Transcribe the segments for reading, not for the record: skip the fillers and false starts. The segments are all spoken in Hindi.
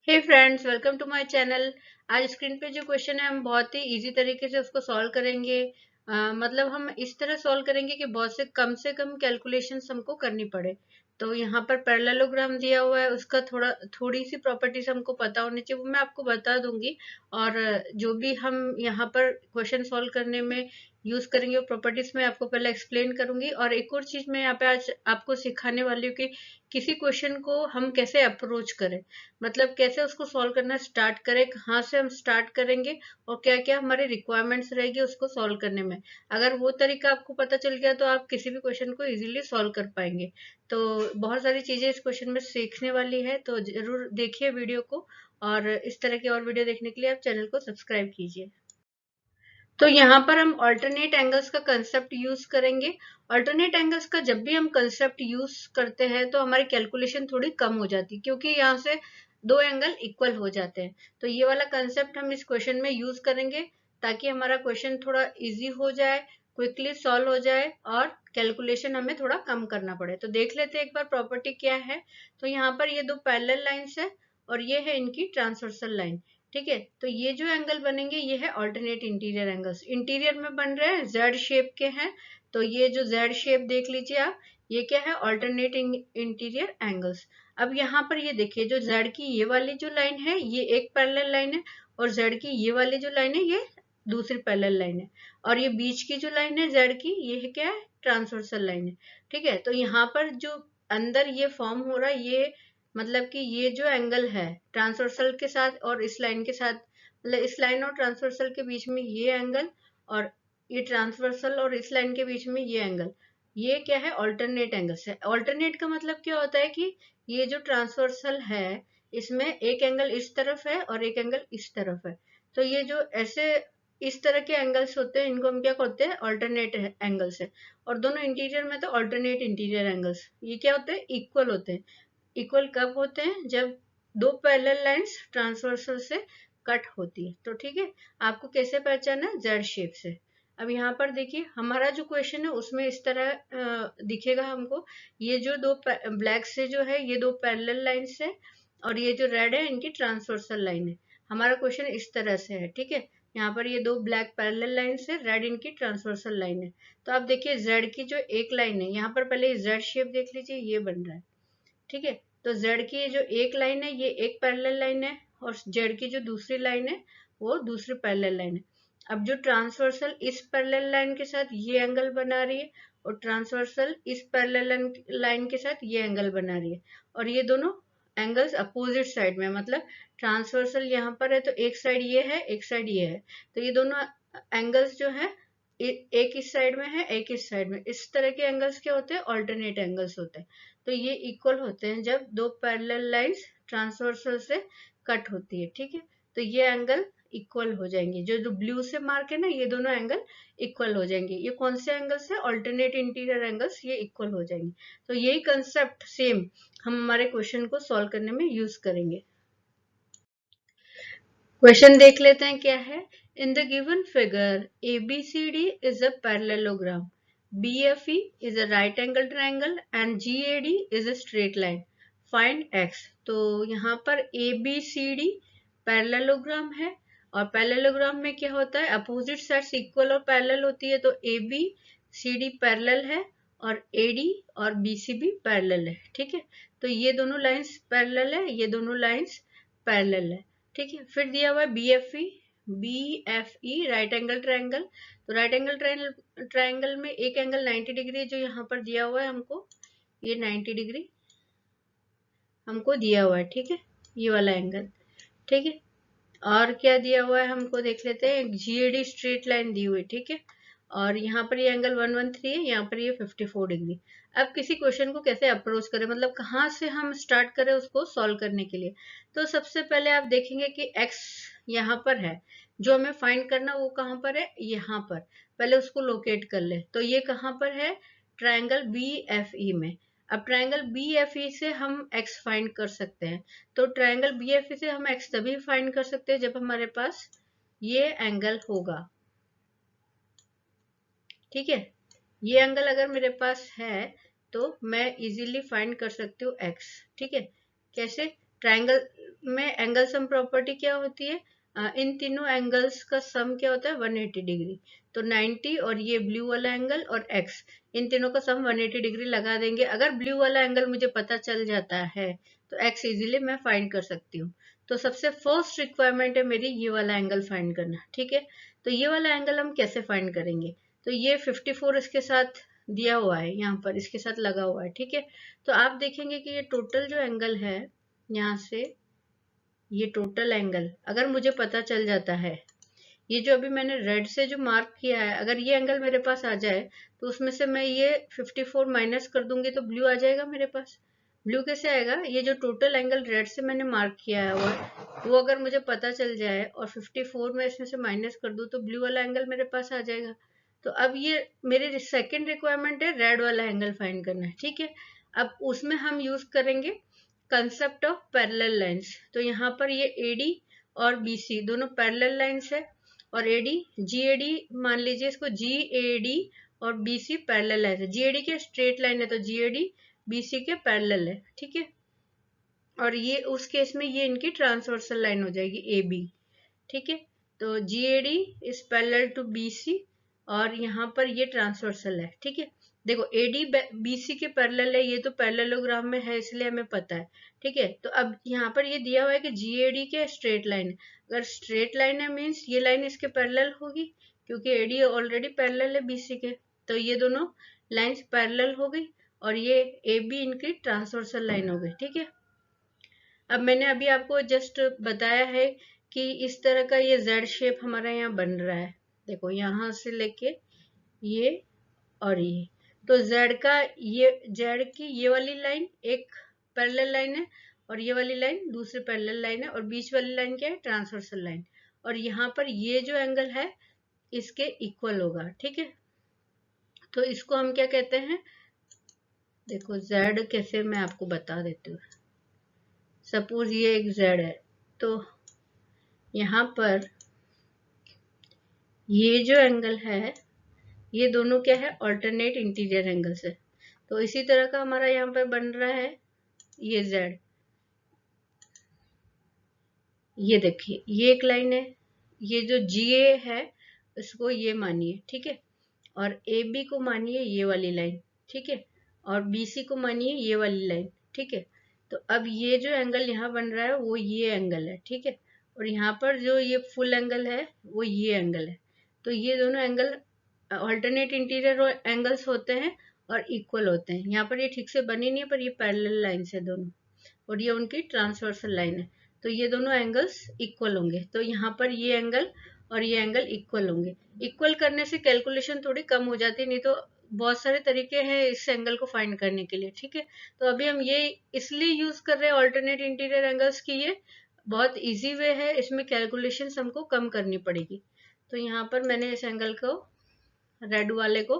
Hey friends, welcome to my channel. आज स्क्रीन पे जो क्वेश्चन है हम बहुत ही इजी तरीके से उसको सॉल्व करेंगे। मतलब हम इस तरह सॉल्व करेंगे कि बहुत से कम कैलकुलेशंस हमको करनी पड़े। तो यहाँ पर पैरेललोग्राम दिया हुआ है, उसका थोड़ी सी प्रॉपर्टीज हमको पता होनी चाहिए, वो मैं आपको बता दूंगी। और जो भी हम यहाँ पर क्वेश्चन सॉल्व करने में यूज करेंगे वो प्रॉपर्टीज मैं आपको पहले एक्सप्लेन करूंगी। और एक और चीज मैं यहाँ पे आज आपको सिखाने वाली हूँ कि किसी क्वेश्चन को हम कैसे अप्रोच करें, मतलब कैसे उसको सॉल्व करना स्टार्ट करें, कहाँ से हम स्टार्ट करेंगे और क्या क्या हमारी रिक्वायरमेंट्स रहेगी उसको सॉल्व करने में। अगर वो तरीका आपको पता चल गया तो आप किसी भी क्वेश्चन को इजीली सॉल्व कर पाएंगे। तो बहुत सारी चीजें इस क्वेश्चन में सीखने वाली है, तो जरूर देखिए वीडियो को। और इस तरह की और वीडियो देखने के लिए आप चैनल को सब्सक्राइब कीजिए। तो यहाँ पर हम ऑल्टरनेट एंगल्स का कंसेप्ट यूज करेंगे। ऑल्टरनेट एंगल्स का जब भी हम कंसेप्ट यूज करते हैं तो हमारी कैलकुलेशन थोड़ी कम हो जाती है, क्योंकि यहाँ से दो एंगल इक्वल हो जाते हैं। तो ये वाला कंसेप्ट हम इस क्वेश्चन में यूज करेंगे ताकि हमारा क्वेश्चन थोड़ा इजी हो जाए, क्विकली सॉल्व हो जाए और कैलकुलेशन हमें थोड़ा कम करना पड़े। तो देख लेते हैं एक बार प्रॉपर्टी क्या है। तो यहाँ पर ये दो पैरेलल लाइंस है और ये है इनकी ट्रांसवर्सल लाइन। ठीक है, तो ये जो एंगल बनेंगे ये है ऑल्टरनेट इंटीरियर एंगल्स। इंटीरियर में बन रहे हैं, जेड शेप के हैं। तो ये जो जेड शेप देख लीजिए आप, ये क्या है, ऑल्टरनेट इंटीरियर एंगल्स। अब यहाँ पर ये देखिए, जो जेड की ये वाली जो लाइन है ये एक पैरेलल लाइन है, और जेड की ये वाली जो लाइन है ये दूसरी पैरेलल लाइन है। और ये बीच की जो लाइन है जेड की, ये क्या है, ट्रांसवर्सल लाइन है। ठीक है, तो यहाँ पर जो अंदर ये फॉर्म हो रहा है, ये मतलब कि ये जो एंगल है ट्रांसवर्सल के साथ और इस लाइन के साथ, मतलब इस लाइन और ट्रांसवर्सल के बीच में ये एंगल, और ये ट्रांसवर्सल और इस लाइन के बीच में ये एंगल, ये क्या है, ऑल्टरनेट एंगल्स है। ऑल्टरनेट का मतलब क्या होता है कि ये जो ट्रांसवर्सल है इसमें एक एंगल इस तरफ है और एक एंगल इस तरफ है। तो ये जो ऐसे इस तरह के एंगल्स होते हैं इनको हम क्या कहते हैं, ऑल्टरनेट एंगल्स है। और दोनों इंटीरियर में तो ऑल्टरनेट इंटीरियर एंगल्स, ये क्या होते हैं, इक्वल होते हैं। इक्वल कब होते हैं, जब दो पैरेलल लाइंस ट्रांसवर्सल से कट होती है। तो ठीक है, आपको कैसे पहचाना है, जेड शेप से। अब यहाँ पर देखिए हमारा जो क्वेश्चन है उसमें इस तरह दिखेगा हमको। ये जो दो ब्लैक से जो है ये दो पैरेलल लाइंस है, और ये जो रेड है इनकी ट्रांसवर्सल लाइन है। हमारा क्वेश्चन इस तरह से है। ठीक है, यहाँ पर ये दो ब्लैक पैरेलल लाइंस है, रेड इनकी ट्रांसवर्सल लाइन है। तो आप देखिए जेड की जो एक लाइन है, यहाँ पर पहले जेड शेप देख लीजिए, ये बन रहा है। ठीक है, तो जेड की जो एक लाइन है ये एक पैरेलल लाइन है, और जेड की जो दूसरी लाइन है वो दूसरी पैरेलल लाइन है। अब जो ट्रांसवर्सल इस पैरेलल लाइन के साथ ये एंगल बना रही है, और ट्रांसवर्सल इस पैरेलल लाइन के साथ ये एंगल बना रही है, और ये दोनों एंगल्स अपोजिट साइड में, मतलब ट्रांसवर्सल यहाँ पर है तो एक साइड ये है एक साइड ये है। तो ये दोनों एंगल्स जो है एक इस साइड में है एक इस साइड में। इस तरह के एंगल्स क्या होते हैं, ऑल्टरनेट एंगल्स होते हैं। तो ये इक्वल होते हैं जब दो पैरेलल लाइंस ट्रांसवर्सल से कट होती है। ठीक है, तो ये एंगल इक्वल हो जाएंगे, जो जो ब्लू से मार्क है ना, ये दोनों एंगल इक्वल हो जाएंगे। ये कौन से एंगल्स है, ऑल्टरनेट इंटीरियर एंगल्स, ये इक्वल हो जाएंगे। तो यही कंसेप्ट सेम हम हमारे क्वेश्चन को सॉल्व करने में यूज करेंगे। क्वेश्चन देख लेते हैं क्या है। In the given figure ABCD is a parallelogram, BFE is a right angle triangle and GAD is a straight line. Find x। तो यहाँ पर ABCD पैरेललोग्राम है, और पैरेललोग्राम में क्या होता है, अपोजिट साइड्स इक्वल और पैरेलल होती है। तो ABCD पैरेलल है और AD और BC भी पैरेलल है। ठीक है, तो ये दोनों लाइंस पैरेलल है, ये दोनों लाइंस पैरेलल है। ठीक है, फिर दिया हुआ है BFE राइट एंगल ट्रायंगल। तो राइट एंगल ट्रायंगल में एक एंगल 90 डिग्री है जो यहाँ पर दिया हुआ है हमको, ये 90 डिग्री हमको दिया हुआ है। ठीक है, ये वाला एंगल। ठीक है, और क्या दिया हुआ है हमको देख लेते हैं, GAD स्ट्रेट लाइन दी हुई। ठीक है, और यहाँ पर ये एंगल 113 है, यहाँ पर ये 54 डिग्री। अब किसी क्वेश्चन को कैसे अप्रोच करें, मतलब कहाँ से हम स्टार्ट करें उसको सॉल्व करने के लिए। तो सबसे पहले आप देखेंगे कि x यहाँ पर है, जो हमें फाइंड करना वो कहाँ पर है, यहाँ पर। पहले उसको लोकेट कर ले। तो ये कहाँ पर है, ट्रायंगल BFE में। अब ट्रायंगल BFE से हम x फाइंड कर सकते हैं। तो ट्रायंगल BFE से हम x तभी फाइंड कर सकते हैं जब हमारे पास ये एंगल होगा। ठीक है, ये एंगल अगर मेरे पास है तो मैं इजीली फाइंड कर सकती हूँ x। ठीक है, कैसे, ट्रायंगल में एंगल सम प्रॉपर्टी क्या होती है, इन तीनों एंगल्स का सम क्या होता है 180 डिग्री। तो 90 और ये ब्लू वाला एंगल और x, इन तीनों का सम 180 डिग्री लगा देंगे। अगर ब्लू वाला एंगल मुझे पता चल जाता है तो x इजीली मैं फाइंड कर सकती हूँ। तो सबसे फर्स्ट रिक्वायरमेंट है मेरी ये वाला एंगल फाइंड करना, ठीक है। तो ये वाला एंगल हम कैसे फाइंड करेंगे, तो ये 54 इसके साथ दिया हुआ है, यहाँ पर इसके साथ लगा हुआ है, ठीक है। तो आप देखेंगे कि ये टोटल जो एंगल है यहाँ से, ये टोटल एंगल अगर मुझे पता चल जाता है, ये जो अभी मैंने रेड से जो मार्क किया है, अगर ये एंगल मेरे पास आ जाए तो उसमें से मैं ये 54 माइनस कर दूंगी तो ब्लू आ जाएगा मेरे पास। ब्लू कैसे आएगा, ये जो टोटल एंगल रेड से मैंने मार्क किया है वो अगर मुझे पता चल जाए और 54 में इसमें से माइनस कर दूं तो ब्लू वाला एंगल मेरे पास आ जाएगा। तो अब ये मेरी सेकेंड रिक्वायरमेंट है रेड वाला एंगल फाइंड करना है, ठीक है। अब उसमें हम यूज करेंगे कंसेप्ट ऑफ पैरेलल लाइंस। तो यहाँ पर ये AD और BC दोनों पैरेलल लाइंस है, और AD GAD मान लीजिए इसको, GAD और BC पैरेलल लाइन है। GAD के स्ट्रेट लाइन है तो GAD BC के पैरेलल है, ठीक है। और ये उस केस में ये इनकी ट्रांसवर्सल लाइन हो जाएगी AB, ठीक है। तो GAD is parallel to BC और यहाँ पर ये ट्रांसवर्सल है, ठीक है। देखो AD BC के पैरेलल है, ये तो पैरेललोग्राम में है इसलिए हमें पता है, ठीक है। तो अब यहाँ पर ये दिया हुआ है कि GAD के स्ट्रेट लाइन है, अगर स्ट्रेट लाइन है मीन्स ये लाइन इसके पैरेलल होगी, क्योंकि AD ऑलरेडी पैरेलल है BC के, तो ये दोनों लाइंस पैरेलल हो गई और ये AB इनकी ट्रांसवर्सल लाइन हो गई, ठीक है। अब मैंने अभी आपको जस्ट बताया है कि इस तरह का ये Z शेप हमारा यहाँ बन रहा है, देखो यहाँ से लेके ये और ये, तो Z का ये Z की ये वाली लाइन एक पैरेलल लाइन है और ये वाली लाइन दूसरी पैरेलल लाइन है, और बीच वाली लाइन क्या है ट्रांसवर्सल लाइन, और यहाँ पर ये जो एंगल है इसके इक्वल होगा, ठीक है। तो इसको हम क्या कहते हैं, देखो Z कैसे मैं आपको बता देती हूँ। सपोज ये एक Z है, तो यहाँ पर ये जो एंगल है ये दोनों क्या है अल्टरनेट इंटीरियर एंगल्स है। तो इसी तरह का हमारा यहाँ पर बन रहा है ये Z, ये देखिए ये एक लाइन है, ये जो GA है इसको ये मानिए, ठीक है, और AB को मानिए ये वाली लाइन, ठीक है, और BC को मानिए ये वाली लाइन, ठीक है। तो अब ये जो एंगल यहाँ बन रहा है वो ये एंगल है, ठीक है, और यहाँ पर जो ये फुल एंगल है वो ये एंगल है। तो ये दोनों एंगल अल्टरनेट इंटीरियर एंगल्स होते हैं और इक्वल होते हैं। यहाँ पर ये ठीक से बनी नहीं है पर ये पैरेलल लाइंस है दोनों, और ये उनकी ट्रांसवर्सल लाइन है, तो ये दोनों एंगल्स इक्वल होंगे। तो यहाँ पर ये एंगल और ये एंगल इक्वल होंगे। इक्वल करने से कैलकुलेशन थोड़ी कम हो जाती है, नहीं तो बहुत सारे तरीके हैं इस एंगल को फाइंड करने के लिए, ठीक है। तो अभी हम ये इसलिए यूज कर रहे हैं अल्टरनेट इंटीरियर एंगल्स की, ये बहुत इजी वे है, इसमें कैलकुलेशन हमको कम करनी पड़ेगी। तो यहाँ पर मैंने इस एंगल को रेड वाले को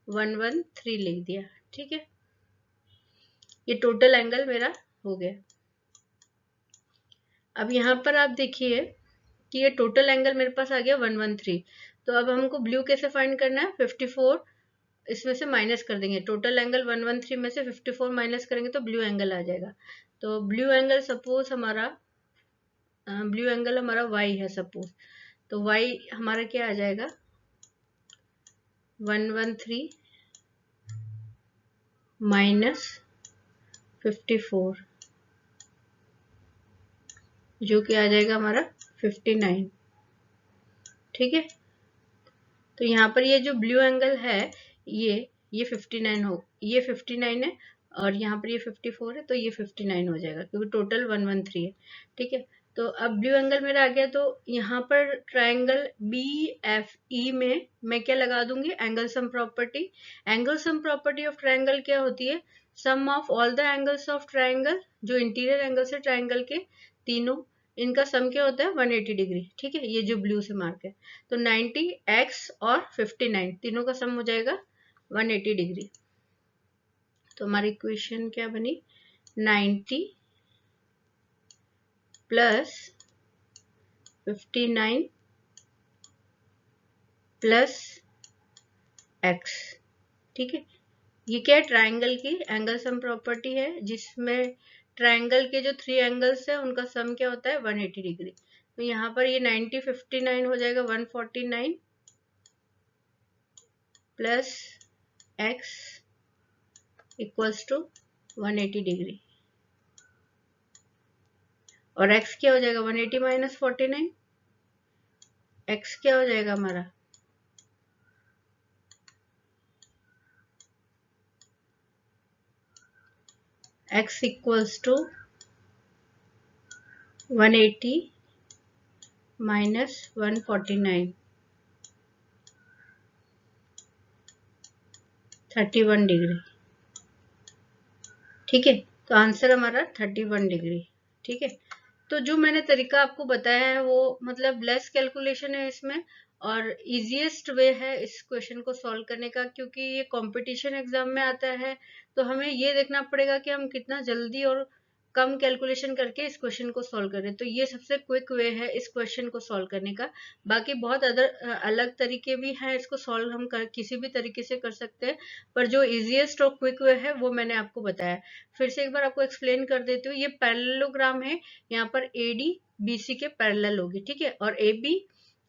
113 लिख दिया, ठीक है। ये टोटल एंगल मेरा हो गया। अब यहाँ पर आप देखिए कि ये टोटल एंगल मेरे पास आ गया 113। तो अब हमको ब्लू कैसे फाइंड करना है, 54 इसमें से माइनस कर देंगे, टोटल एंगल 113 में से 54 माइनस करेंगे तो ब्लू एंगल आ जाएगा। तो ब्लू एंगल सपोज हमारा ब्लू एंगल हमारा y है सपोज, तो y हमारा क्या आ जाएगा 113 माइनस 54, जो कि आ जाएगा हमारा 59, ठीक है। तो यहाँ पर ये जो ब्लू एंगल है ये 59 हो, ये 59 है और यहाँ पर ये 54 है, तो ये 59 हो जाएगा क्योंकि टोटल 113 है, ठीक है। तो अब ब्लू एंगल मेरा आ गया, तो यहाँ पर ट्रायंगल BFE में मैं क्या लगा दूंगी, angle sum property. Angle sum property of triangle क्या होती है, sum of all the angles of triangle, जो इंटीरियर एंगल्स है ट्रायंगल के तीनों, इनका सम क्या होता है 180 डिग्री, ठीक है। ये जो ब्लू से मार्क है, तो 90 x और 59 तीनों का सम हो जाएगा 180 डिग्री। तो हमारी इक्वेशन क्या बनी, 90 प्लस 59 प्लस x, ठीक है। ये क्या है, ट्रायंगल की एंगल सम प्रॉपर्टी है जिसमें ट्रायंगल के जो 3 एंगल्स है उनका सम क्या होता है 180 डिग्री। तो यहाँ पर ये 90 59 हो जाएगा 149 plus x equals to 180 degree, और x क्या हो जाएगा 180 माइनस 49, x क्या हो जाएगा हमारा x equals to 180 minus 149 31 degree. ठीक है, तो आंसर हमारा 31 डिग्री। ठीक है, तो जो मैंने तरीका आपको बताया है वो मतलब लेस कैलकुलेशन है इसमें, और इजीएस्ट वे है इस क्वेश्चन को सॉल्व करने का, क्योंकि ये कंपटीशन एग्जाम में आता है तो हमें ये देखना पड़ेगा कि हम कितना जल्दी और कम कैलकुलेशन करके इस क्वेश्चन को सॉल्व करें। तो ये सबसे क्विक वे है इस क्वेश्चन को सॉल्व करने का। बाकी बहुत अलग तरीके भी हैं, इसको सॉल्व हम किसी भी तरीके से कर सकते हैं, पर जो इजीएस्ट और क्विक वे है वो मैंने आपको बताया। फिर से एक बार आपको एक्सप्लेन कर देती हूँ। ये पैरेललोग्राम है, यहाँ पर AD BC के पैरेलल होगी, ठीक है, और AB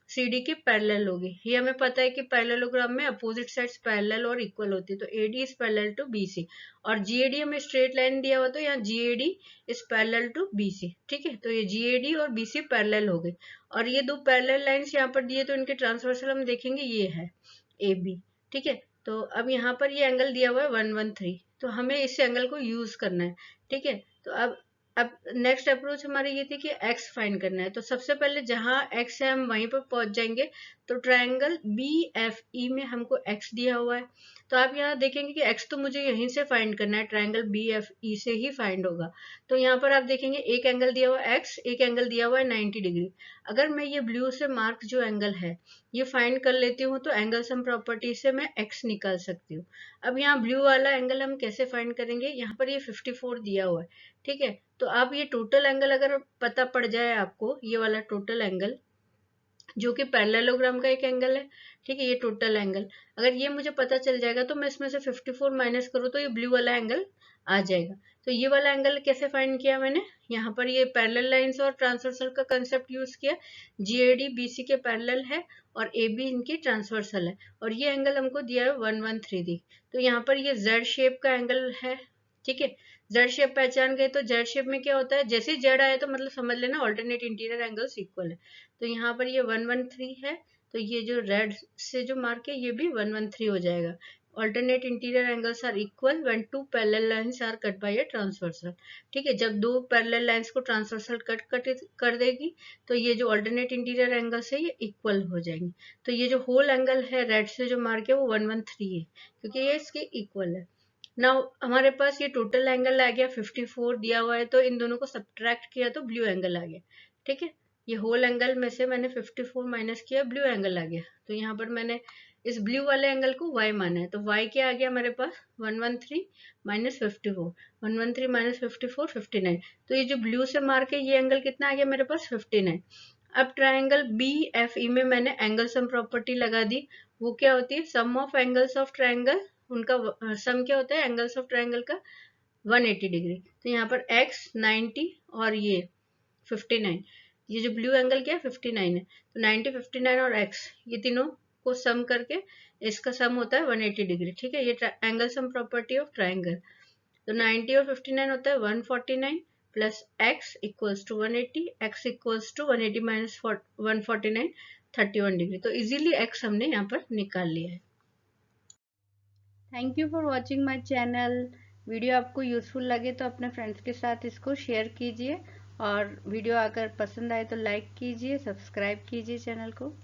CD के पैरेलल होगी। ये हमें पता है कि पैरेललोग्राम में अपोजिट साइड्स पैरेलल और इक्वल होती है, तो AD is parallel to BC, और GAD हमें स्ट्रेट लाइन दिया हुआ तो यहाँ GAD is parallel to BC। ठीक है, तो ये GAD और BC पैरेलल हो गए, और ये दो पैरेलल लाइंस यहाँ पर दिए तो इनके ट्रांसवर्सल हम देखेंगे ये है AB। ठीक है, तो अब यहाँ पर ये एंगल दिया हुआ है 113, तो हमें इस एंगल को यूज करना है। ठीक है, तो अब नेक्स्ट अप्रोच हमारी ये थी कि x फाइंड करना है। तो सबसे पहले जहां x है हम वहीं पर पहुंच जाएंगे। तो ट्रायंगल BFE में हमको x दिया हुआ है, तो आप यहाँ देखेंगे कि x तो मुझे यहीं से फाइंड करना है, ट्रायंगल BFE से ही फाइंड होगा। तो यहाँ पर आप देखेंगे एक एंगल दिया हुआ है x, एक एंगल दिया हुआ है 90 डिग्री। अगर मैं ये ब्लू से मार्क जो एंगल है ये फाइंड कर लेती हूँ तो एंगल सम प्रॉपर्टी से मैं x निकाल सकती हूँ। अब यहाँ ब्लू वाला एंगल हम कैसे फाइंड करेंगे, यहाँ पर ये 54 दिया हुआ है। ठीक है, तो आप ये टोटल एंगल अगर पता पड़ जाए आपको, ये वाला टोटल एंगल जो कि पैरेललोग्राम का एक एंगल है, ठीक है, ये टोटल एंगल अगर ये मुझे पता चल जाएगा तो मैं इसमें से 54 माइनस करूँ तो ये ब्लू वाला एंगल आ जाएगा। तो ये वाला एंगल कैसे फाइंड किया मैंने, यहाँ पर ये पैरेलल लाइंस और ट्रांसवर्सल का कंसेप्ट यूज किया। GAD BC के पैरेलल है और AB इनकी ट्रांसवर्सल है, और ये एंगल हमको दिया है 113 दी। तो यहाँ पर ये Z शेप का एंगल है। ठीक है, जेड शेप पहचान गए, तो जेड शेप में क्या होता है, जैसे ही जेड आए तो मतलब समझ लेना ऑल्टरनेट इंटीरियर एंगल्स इक्वल है। तो यहाँ पर ये 113 है, तो ये जो रेड से जो मार्क है ये भी 113 हो जाएगा। Alternate interior angles are equal when two parallel lines are cut by a transversal. ठीक है, जब दो पैरेलल लाइंस को ट्रांसवर्सल कट कर देगी तो ये जो ऑल्टरनेट इंटीरियर एंगल्स है ये इक्वल हो जाएंगे। तो ये जो होल एंगल है रेड से जो मार्क है वो 113 है, क्योंकि ये इसके इक्वल है। नाउ हमारे पास ये टोटल एंगल आ गया 54 दिया हुआ है, तो इन दोनों को सब्ट्रैक्ट किया तो ब्लू एंगल आ गया। ठीक है, ये होल एंगल में से मैंने 54 माइनस किया, ब्लू एंगल आ गया। तो यहाँ पर मैंने इस ब्लू वाले एंगल को y माना है, तो y क्या आ गया मेरे पास 113 माइनस 54, 113 माइनस 54 59। तो ये जो ब्लू से मार्क है ये एंगल कितना आ गया मेरे पास 59। अब ट्राइंगल BFE में मैंने एंगल सम प्रॉपर्टी लगा दी। वो क्या होती है, sum of angles of triangle, उनका सम क्या होता है एंगल्स ऑफ ट्राइंगल का 180 डिग्री। तो यहाँ पर x 90 और ये 59, ये जो ब्लू एंगल क्या है 59 है, तो 90 59 और x ये तीनों को सम करके इसका सम होता है 180 डिग्री। ठीक है, ये angle sum property of triangle. तो 90 और 59 होता है 149 plus x equals to 180, x equals to 180 minus 149 31 degree. तो इजीली x हमने यहाँ पर निकाल लिया है। Thank you for watching my channel. Video आपको यूजफुल लगे तो अपने फ्रेंड्स के साथ इसको शेयर कीजिए, और वीडियो अगर पसंद आए तो लाइक कीजिए, सब्सक्राइब कीजिए चैनल को।